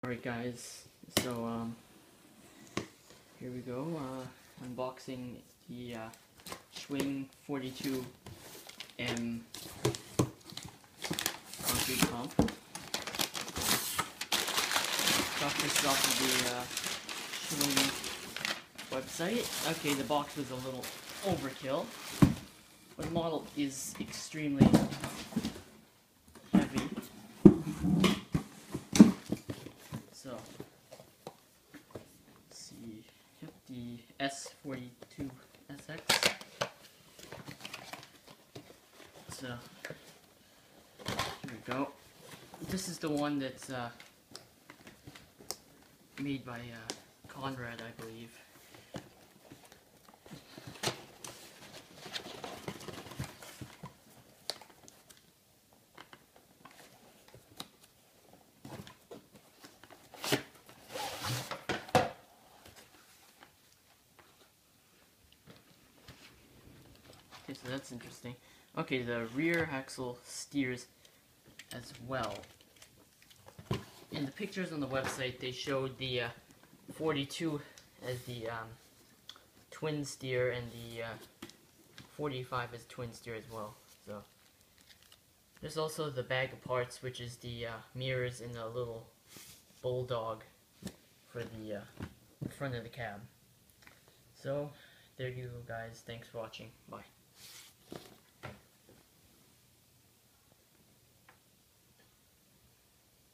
Alright guys, so here we go, unboxing the Schwing 42M concrete pump. Got this off of the Schwing website. Okay, the box was a little overkill, but the model is extremely heavy. So, let's see, yep, the S42SX. So, here we go. This is the one that's made by Conrad, I believe. Okay, so that's interesting. Okay, the rear axle steers as well. In the pictures on the website, they showed the 42 as the twin steer and the 45 as twin steer as well. So there's also the bag of parts, which is the mirrors and the little bulldog for the front of the cab. So there you go, guys. Thanks for watching. Bye.